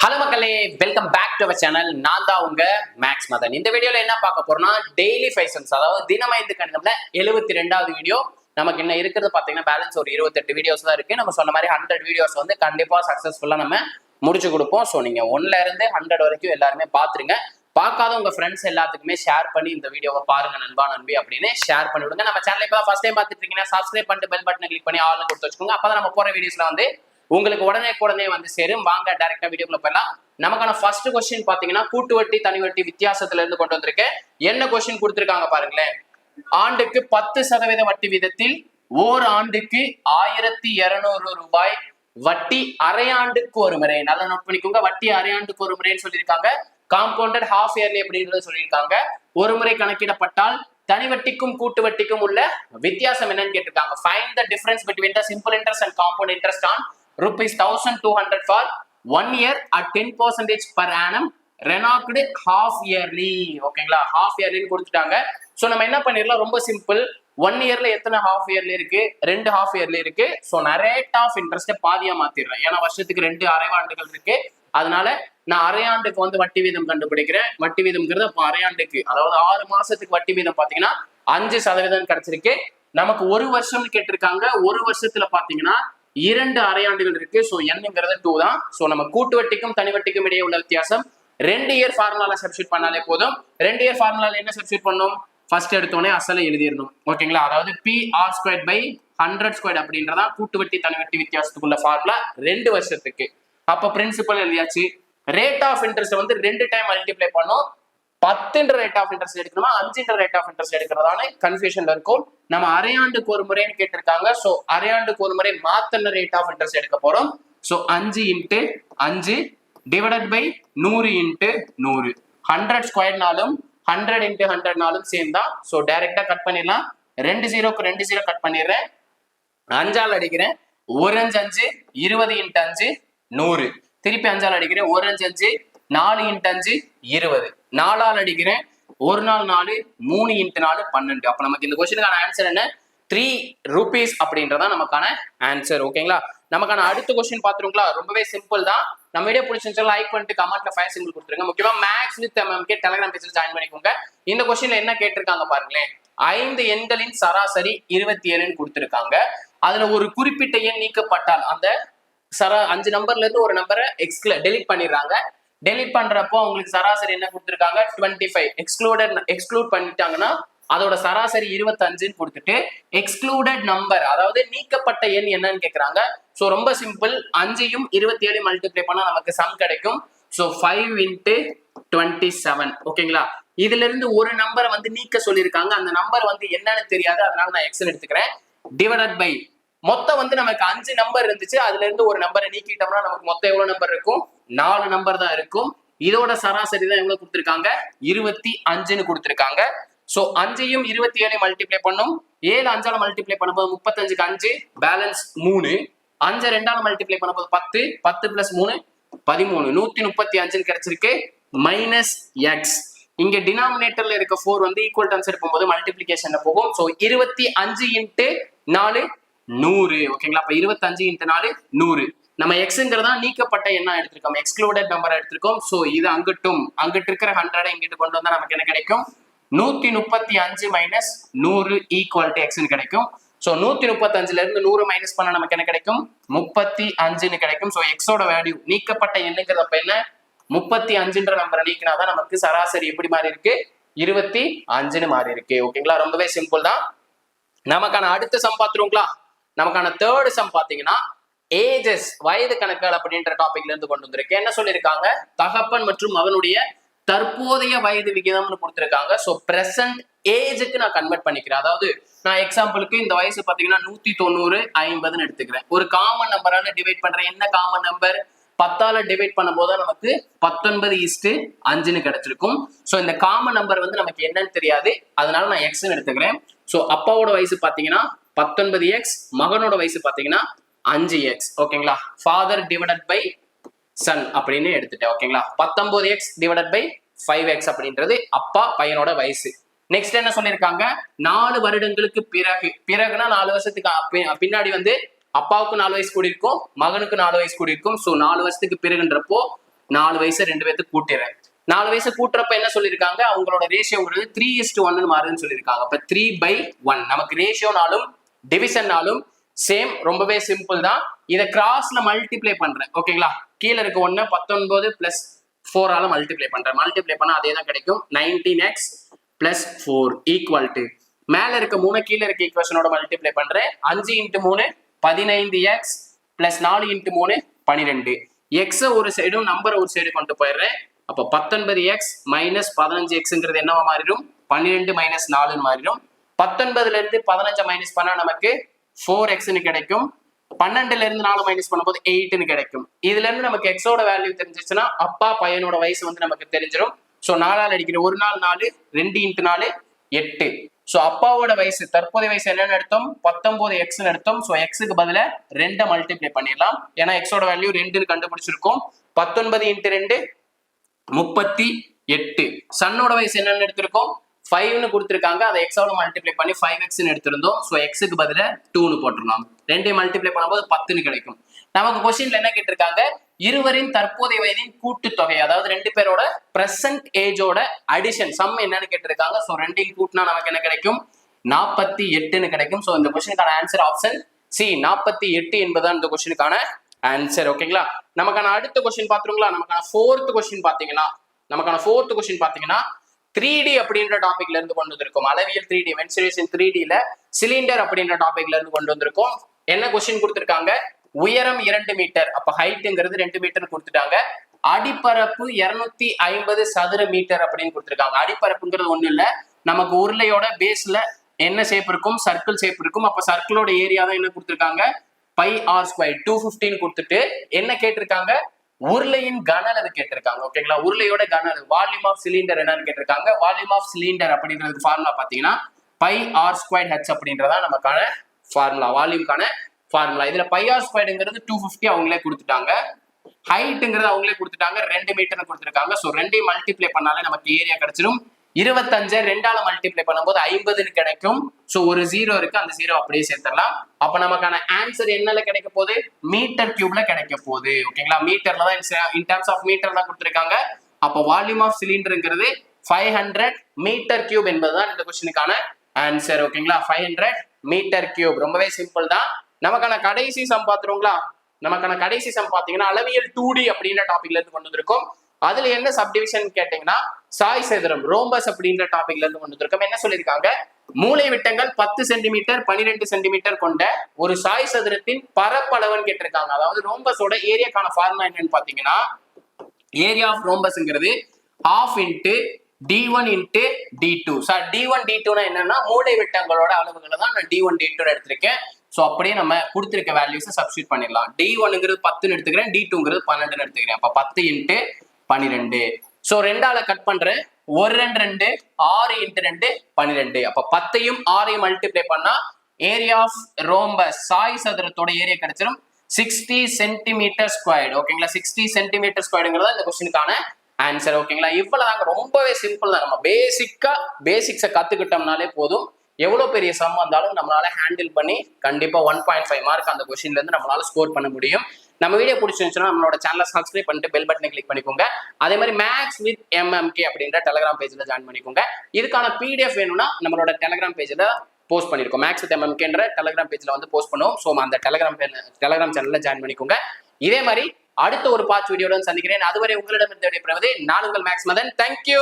Hello மக்களே, welcome back to our channel. நான் தான் உங்க மேக்ஸ் மதன். இந்த வீடியோல என்ன பார்க்க போறோம்னா டெய்லி 5 சம்ஸ், அதாவது தினம் 5 கணிதம்ல 72வது வீடியோ. நமக்கு என்ன இருக்கிறது பாத்தீங்கன்னா பேலன்ஸ் ஒரு 28 வீடியோஸ் தான் இருக்கு. நம்ம சொன்ன மாதிரி 100 வீடியோஸ் வந்து கண்டிப்பா சக்சஸ்ஃபுல்லா நம்ம முடிச்சு கொடுப்போம். ஸோ நீங்க 1ல இருந்து 100 வரைக்கும் எல்லாருமே பாத்துருங்க. பார்க்காத உங்க ஃப்ரெண்ட்ஸ் எல்லாத்துக்குமே ஷேர் பண்ணி இந்த வீடியோவை பாருங்க நண்பா நண்பி அப்படின்னு ஷேர் பண்ணி விடுங்க. நம்ம சேனல் இப்போ ஃபர்ஸ்ட் டைம் பார்த்துட்டு இருக்கீங்கன்னா சப்ஸ்கிரைப் பண்ணிட்டு பெல் பட்டனை கிளிக் பண்ணி ஆல்னு கொடுத்து வச்சுக்கோங்க. அப்பதான் நம்ம போற வீடியோஸ்ல வந்து உங்களுக்கு உடனே வந்து சேரும். வாங்க டைரக்டா வீடியோக்குள்ள போயிடலாம். நமக்கான ஃபர்ஸ்ட் கொஸ்டின் பாத்தீங்கன்னா கூட்டு வட்டி தனி வட்டி வித்தியாசத்துல இருந்து கொண்டு வந்திருக்கேன். என்ன கொஸ்டின் கொடுத்திருக்காங்க பாருங்களேன். ஆண்டுக்கு 10% வட்டி வீதத்தில் ஓர் ஆண்டுக்கு 1200 ரூபாய் வட்டி அரையாண்டுக்கு ஒரு முறை. நல்லா நோட் பண்ணிக்கோங்க, வட்டி அரையாண்டுக்கு ஒரு முறைன்னு சொல்லியிருக்காங்க. காம்பவுண்டட் ஹாஃப் இயர்லி அப்படின்றத சொல்லியிருக்காங்க. ஒரு முறை கணக்கிடப்பட்டால் தனி வட்டிக்கும் கூட்டு வட்டிக்கும் உள்ள வித்தியாசம் என்னன்னு கேட்டிருக்காங்க. Find the difference between the simple interest and compound interest on ₹1200 for 1 year at 10% per annum renewed half yearly. ஓகேங்களா, half yearly கொடுத்துட்டாங்க. சோ நம்ம என்ன பண்ணிரலாம், ரொம்ப சிம்பிள். 1 இயர்ல எத்தனை ஹாஃப் இயர்லி இருக்கு? 2 ஹாஃப் இயர்லி இருக்கு. சோ நான் ரேட் ஆஃப் இன்ட்ரெஸ்ட் பாதியா மாத்திடுறேன். ஏன்னா வருஷத்துக்கு 2 அரைவாண்டுகள் இருக்கு. அதனால நான் அரையாண்டுக்கு வந்து வட்டி வீதம் கண்டுபிடிக்கிறேன். வட்டி வீதம்ங்கிறது அப்போ அரையாண்டுக்கு, அதாவது 6 மாசத்துக்கு வட்டி வீதம் பாத்தீங்கன்னா 5% கிடைச்சிருக்கு. நமக்கு ஒரு வருஷம்னு கேட்டிருக்காங்க. ஒரு வருஷத்துல பாத்தீங்கன்னா 2 அரையாண்டுகள் இருக்கு. சோ என்னங்கிறது 2 தான். சோ நம்ம கூட்டு வட்டிக்கும் தனி வட்டிக்கும் இடையே உள்ள வித்தியாசம் 2 இயர் ஃபார்முலால சப்ஸ்டிட் பண்ணாலே போதும். 2 இயர் ஃபார்முலால என்ன சப்ஸ்டிட் பண்ணணும்? ஃபர்ஸ்ட் எடுத்தோடனே அசலை எழுதிடணும். ஓகேங்களா, அதாவது PR²/100² அப்படின்றதா கூட்டு வட்டி தனி வட்டி வித்தியாசத்துக்குள்ள ஃபார்முலா 2 வருஷத்துக்கு. அப்ப பிரின்சிபல் எழுதியாச்சு. ரேட் ஆஃப் இன்ட்ரெஸ்ட் வந்து 2 டைம் மல்டிப்ளை பண்ணும். 10 ரேட் ஆஃப் இன்ட்ரெஸ்ட் எடுக்கணுமா 5 ரேட் ஆஃப் இன்ட்ரெஸ்ட் எடுக்கிறதான கன்ஃபியூஷன்ல இருக்கும். நம்ம அரையாண்டுக்கு ஒரு முறைன்னு கேட்டிருக்காங்க. சோ அரையாண்டுக்கு ஒரு முறை மாத்தன ரேட் ஆஃப் இன்ட்ரெஸ்ட் எடுக்க போறோம். So 5 × 5 divided by 100 × 100. 100 ஸ்கொயர்னாலும் 100 × 100 சேர்ந்தா. சோ டைரக்டா கட் பண்ணிடலாம். 2 0க்கு 2 0 கட் பண்ணிடுறேன். 5ஆல் அடிக்கிறேன். 1 5 5 20 × 5 100. திருப்பி 5ஆல் அடிக்கிறேன். 1 5 5 4 × 5 20. 4ஆல் அடிக்கிறேன். 1 4 4 3 × 4 12. அப்ப நமக்கு இந்த கொஸ்டினுக்கான ஆன்சர் என்ன? 3 rupees அப்படின்றதா நமக்கான ஆன்சர். ஓகேங்களா, நமக்கான அடுத்த கொஸ்டின் பாத்துருங்களா. ரொம்பவே சிம்பிள் தான். நம்ம வீடியோ பிடிச்சிருந்தா லைக் பண்ணிட்டு கமெண்ட்ல 5 சிம்பிள் கொடுத்துருங்க. முக்கியமா மேக்ஸ் வித் MMK டெலிகிராம் பேஜ்ல ஜாயின் பண்ணிக்கோங்க. இந்த கொஸ்டின்ல என்ன கேட்டிருக்காங்க பாருங்களேன். 5 எண்களின் சராசரி 27ன்னு கொடுத்திருக்காங்க. அதுல ஒரு குறிப்பிட்ட எண் நீக்கப்பட்டால் அந்த 5 நம்பர்ல இருந்து ஒரு நம்பரை டெலிட் பண்ணிடுறாங்க. டெலிட் பண்றப்போ உங்களுக்கு சராசரி என்ன கொடுத்திருக்காங்க? 25. எக்ஸ்க்ளூட் பண்ணிட்டாங்கன்னா அதோட சராசரி 25ன்னு கொடுத்துட்டு எக்ஸ்க்ளூடட் நம்பர், அதாவது நீக்கப்பட்ட எண் என்னன்னு கேக்குறாங்க. சோ ரொம்ப சிம்பிள். 5யும் 27 மல்டிப்ளை பண்ணா நமக்கு சம் கிடைக்கும். சோ 5 × 27. ஓகேங்களா, இதுல இருந்து ஒரு நம்பரை வந்து நீக்க சொல்லியிருக்காங்க. அந்த நம்பர் வந்து என்னன்னு தெரியாது, அதனால நான் எக்ஸ் எடுத்துக்கிறேன். டிவைடட் பை மொத்தம் வந்து நமக்கு 5 நம்பர் இருந்துச்சு. அதுல இருந்து ஒரு நம்பரை நீக்கிட்டோம்னா நமக்கு மொத்தம் எவ்வளவு நம்பர் இருக்கும்? 4 நம்பர் தான் இருக்கும். இதோட சராசரி தான் எவ்வளவு கொடுத்திருக்காங்க? 25ன்னு கொடுத்திருக்காங்க. சோ 5யும் 27 மல்டிப்ளை பண்ணும். 7 5ஆல மல்டிப்ளை பண்ணும்போது 35க்கு 5 பேலன்ஸ் 3. 5 2ஆல மல்டிப்ளை பண்ணும்போது 10. 10 + 3 13. 135ன்னு கிடைச்சிருக்கு. Minus X. இங்க டினாமினேட்டர்ல இருக்க 4 வந்து ஈக்குவல் டர்ம்ஸ் எடுக்கும்போது மல்டிப்ளிகேஷன்ல போகும். சோ 25 × 4 100. ஓகேங்களா, அப்ப 25 × 4 100. நம்ம எக்ஸ்ங்கிறதா நீக்கப்பட்ட எண்ணா எடுத்திருக்கோம், எக்ஸ்க்ளூடட் நம்பர் எடுத்திருக்கோம். சோ இது அங்கிட்டு இருக்கிற 100 இங்கிட்டு கொண்டு வந்தா நமக்கு என்ன கிடைக்கும்? 135 - 100 = எக்ஸ்ன்னு கிடைக்கும். சோ 135ல இருந்து 100 மைனஸ் பண்ண நமக்கு என்ன கிடைக்கும்? 35ன்னு கிடைக்கும். சோ எக்ஸோட வேல்யூ நீக்கப்பட்ட எண்ணுங்கிறப்ப என்ன? 35ன்ற நம்பரை நீக்கினாதான் நமக்கு சராசரி எப்படி மாறி இருக்கு? 25ன்னு மாறி இருக்கு. ஓகேங்களா, ரொம்பவே சிம்பிள் தான். நமக்கான அடுத்த சம் பாத்துருங்களா. நமக்கான தேர்ட் சம் பாத்தீங்கன்னா ஏஜஸ், வயது கணக்குகள் அப்படின்ற டாபிக்ல இருந்து கொண்டு வந்திருக்கு. என்ன சொல்லியிருக்காங்க? தகப்பன் மற்றும் அவனுடைய தற்போதைய வயது விகிதம்னு கொடுத்திருக்காங்க. சோ பிரசன்ட் ஏஜுக்கு நான் கன்வெர்ட் பண்ணிக்கிறேன். அதாவது நான் எக்ஸாம்பிளுக்கு இந்த வயசு பாத்தீங்கன்னா 190 50ன்னு எடுத்துக்கிறேன். ஒரு காமன் நம்பரால டிவைட் பண்றேன். என்ன காமன் நம்பர்? 10ஆல டிவைட் பண்ணும்போது நமக்கு 19:5ன்னு கிடைச்சிருக்கும். சோ இந்த காமன் நம்பர் வந்து நமக்கு என்னன்னு தெரியாது, அதனால நான் எக்ஸ்ன்னு எடுத்துக்கிறேன். சோ அப்பாவோட வயசு பாத்தீங்கன்னா 19x, மகனோட வயசு பாத்தீங்கன்னா 5x. ஓகேங்களா, ஃபாதர் டிவைடட் பை சன் அப்படின்னு எடுத்துட்டேன். ஓகேங்களா, 19x டிவைடட் பை 5x அப்படின்றது அப்பா பையனோட வயசு. நெக்ஸ்ட் என்ன சொல்லியிருக்காங்க? 4 வருடங்களுக்கு பிறகுனா 4 வருஷத்துக்கு பின்னாடி வந்து அப்பாவுக்கு 4 வயசு கூடி இருக்கும், மகனுக்கு 4 வயசு கூடி இருக்கும். சோ 4 வருஷத்துக்கு பிறகுன்றப்போ 4 வயசு 2 பேத்துக்கு கூட்டிடுறேன். 4 வயசு கூட்டுறப்ப என்ன சொல்லியிருக்காங்க, அவங்களோட ரேஷியோங்கிறது 3:1 மாறுதுன்னு சொல்லியிருக்காங்க. அப்ப 3/1 நமக்கு ரேஷியோனாலும் டிவிஷன்னாலும் சேம், ரொம்பவே சிம்பிள் தான். இதை கிராஸ்ல மல்டிப்ளை பண்றேன். ஓகேங்களா, கீழே இருக்க 1 19 பிளஸ் 4 மல்டிப்ளை பண்றேன். மல்டிப்ளை பண்ணா அதே தான் கிடைக்கும். 19x பிளஸ் 4 ஈக்குவல் டு மேல இருக்க 3 கீழே இருக்க ஈக்குவேஷனோட மல்டிப்ளை பண்றேன். 5 × 3 15x பிளஸ் 4 × 3 12. எக்ஸ ஒரு சைடும் நம்பரை ஒரு சைடு கொண்டு போயிடுறேன். அப்போ 19x மைனஸ் 15xங்கிறது என்னவா மாறிடும், 12 மைனஸ் 4 மாறிடும். 19ல இருந்து 15 மைனஸ் பண்ணா நமக்கு 4xன்னு கிடைக்கும். 12ல இருந்து 4 மைனஸ் பண்ணும்போது 8ன்னு கிடைக்கும். இதுல இருந்து நமக்கு எக்ஸோட வேல்யூ தெரிஞ்சிச்சுன்னா அப்பா பையனோட வயசு வந்து நமக்கு தெரிஞ்சிடும். ஸோ 4ஆல் அடிக்கிற 1 நாள் 4, 2 × 4 8. ஸோ அப்பாவோட வயசு தற்போதைய வயசு என்னன்னு எடுத்தோம், 19x எடுத்தோம். ஸோ எக்ஸுக்கு பதிலா 2 மல்டிப்ளை பண்ணிடலாம். ஏன்னா எக்ஸோட வேல்யூ 2ன்னு கண்டுபிடிச்சிருக்கோம். 19 × 2 38. சன்னோட வயசு என்னன்னு எடுத்திருக்கோம், 5ன்னு கொடுத்துருக்காங்க. அதை எக்ஸோட மல்டிப்ளை பண்ணி 5xன்னு எடுத்திருந்தோம். ஸோ எக்ஸுக்கு பதிலா 2ன்னு போட்டுடலாம். 2 மல்டிப்ளை பண்ணும்போது 10ன்னு கிடைக்கும். நமக்கு கொஸ்டின்ல என்ன கேட்டிருக்காங்க, இருவரின் தற்போதைய வயதின் கூட்டுத்தொகை, அதாவது 2 பேரோட பிரசன்ட் ஏஜோட அடிஷன் சம் என்னன்னு கேட்டிருக்காங்க. ஸோ 2யும் கூட்டினா நமக்கு என்ன கிடைக்கும், 48ன்னு கிடைக்கும். ஸோ இந்த கொஸ்டினுக்கான ஆன்சர் ஆப்ஷன் சி, 48 என்பதுதான் இந்த கொஸ்டினுக்கான ஆன்சர். ஓகேங்களா, நமக்கான அடுத்த கொஸ்டின் பாத்துருங்களா. நமக்கான ஃபோர்த் கொஸ்டின் பாத்தீங்கன்னா 3D அப்படின்ற டாபிக்ல இருந்து கொண்டு வந்திருக்கோம். அளவியல் 3D மென்சுரேஷன் 3Dல சிலிண்டர் அப்படின்ற டாபிக்ல இருந்து கொண்டு வந்திருக்கோம். என்ன கொஸ்டின் கொடுத்திருக்காங்க, உயரம் 2 மீட்டர், அப்ப ஹைட்ங்கிறது 2 மீட்டர் கொடுத்துட்டாங்க. அடிப்பரப்பு 250 சதுர மீட்டர் அப்படின்னு கொடுத்திருக்காங்க. அடிப்பரப்புங்கிறது ஒண்ணு இல்ல, நமக்கு உருளையோட பேஸ்ல என்ன ஷேப் இருக்கும், சர்க்கிள் ஷேப் இருக்கும். அப்ப சர்க்கிளோட ஏரியா தான் என்ன கொடுத்திருக்காங்க, πr² 215 கொடுத்துட்டு என்ன கேட்டிருக்காங்க, உருளையின் கன அளவு கேட்டிருக்காங்க. ஓகேங்களா, உருளையோட கன அளவு வால்யூம் ஆஃப் சிலிண்டர் என்னன்னு கேட்டிருக்காங்க. வால்யூம் ஆஃப் சிலிண்டர் அப்படின்றது ஃபார்முலா பாத்தீங்கன்னா πr²h அப்படின்றதா நமக்கான ஃபார்முலா, வால்யூம்கான ஃபார்முலா. இதுல πr²ங்கிறது 250 அவங்களே கொடுத்துட்டாங்க. ஹைட்ங்கிறது அவங்களே கொடுத்துட்டாங்க, 2 மீட்டர் கொடுத்துருக்காங்க. ஸோ 2ஐயும் மல்டிப்ளை பண்ணாலே நமக்கு ஏரியா கிடைச்சிடும். 25 2ஆல மல்டிப்ளை பண்ணும்போது 50ன்னு கிடைக்கும். ஸோ ஒரு 0 இருக்கு, அந்த 0 அப்படியே சேர்த்துடலாம். அப்ப நமக்கான ஆன்சர் என்னல கிடைக்க போகுது, மீட்டர் கியூப்ல கிடைக்க போகுது. ஓகேங்களா, மீட்டர்ல தான், இன் டர்ம்ஸ் ஆஃப் மீட்டர் தான் கொடுத்துருக்காங்க. அப்போ வால்யூம் ஆஃப் சிலிண்டருங்கிறது 500 மீட்டர் கியூப் என்பதுதான் இந்த கொஸ்டினுக்கான ஆன்சர். ஓகேங்களா, 500 மீட்டர் கியூப், ரொம்பவே சிம்பிள் தான். நமக்கான கடைசி சம் பாத்துருங்களா. நமக்கான கடைசி சம் பாத்தீங்கன்னா அளவியல் 2D அப்படின்ற டாபிக்ல இருந்து கொண்டு வந்திருக்கோம். அதுல என்ன சப்டிவிஷன் கேட்டீங்கன்னா சாய் சதுரம் ரோம்பஸ் அப்படின்ற டாபிக்ல இருந்து கொண்டு வந்திருக்கோம். என்ன சொல்லியிருக்காங்க, மூளை விட்டங்கள் 10 சென்டிமீட்டர் 12 சென்டிமீட்டர் கொண்ட ஒரு சாய் சதுரத்தின் பரப்பளவுன்னு கேட்டிருக்காங்க. அதாவது ரோம்பஸோட ஏரியாக்கான ஃபார்முலா என்னன்னு பாத்தீங்கன்னா, ஏரியா ஆஃப் ரோம்பஸ்ங்கிறது ½ × d1 × d2. சார் d1 d2னா என்னன்னா மூளை விட்டங்களோட அளவுகளை தான் நான் d1 d2 எடுத்திருக்கேன். ஸோ அப்படியே நம்ம கொடுத்துருக்க வேல்யூஸை சப்ஸ்டியூட் பண்ணிடலாம். d1ங்கிறது 10ன்னு எடுத்துக்கிறேன், d2ங்கிறது 12ன்னு எடுத்துக்கிறேன். அப்ப 10 × 12. ஸோ 2ஆல கட் பண்றேன், 1 2 2 6 × 2 12. அப்ப 10ஐயும் 6ஐயும் மல்டிப்ளை பண்ணா ஏரியா ஆஃப் ரோம்பஸ் சாய் சதுரத்தோட ஏரியா கிடைச்சிடும் 60 சென்டிமீட்டர் ஸ்கொயர்டு. ஓகேங்களா, 60 சென்டிமீட்டர் ஸ்கொயர்டுங்கிறதா இந்த கொஸ்டினுக்கான ஆன்சர். ஓகேங்களா, இவ்வளவுதாங்க, ரொம்பவே சிம்பிள் தான். நம்ம பேசிக்ஸை கத்துக்கிட்டோம்னாலே போதும். எவ்வளவு பெரிய சம் வந்தாலும் நம்மளால ஹேண்டில் பண்ணி கண்டிப்பா 1.5 மார்க் அந்த கொஸ்டின்ல இருந்து நம்மளால ஸ்கோர் பண்ண முடியும். நம்ம வீடியோ பிடிச்சிருந்துச்சுன்னா நம்மளோட சேனலை சப்ஸ்கிரைப் பண்ணிட்டு பெல் பட்டனை கிளிக் பண்ணிக்கோங்க. அதே மாதிரி மேக்ஸ் வித் MMK அப்படின்ற டெலிகிராம் பேஜ்ல ஜாயின் பண்ணிக்கோங்க. இதுக்கான PDF வேணும்னா நம்மளோட டெலிகிராம் பேஜ்ல போஸ்ட் பண்ணிருக்கோம். மேக்ஸ் வித் MMKன்ற டெலிகிராம் பேஜ்ல வந்து போஸ்ட் பண்ணுவோம். ஸோ அந்த டெலிகிராம் சேனல்ல ஜாயின் பண்ணிக்கோங்க. இதே மாதிரி அடுத்த ஒரு பார்ட் வீடியோட சந்திக்கிறேன். அதுவரை உங்களிடம் இருந்து விடைபெறுவது நான் உங்கள் மேக்ஸ் மதன். தேங்க்யூ.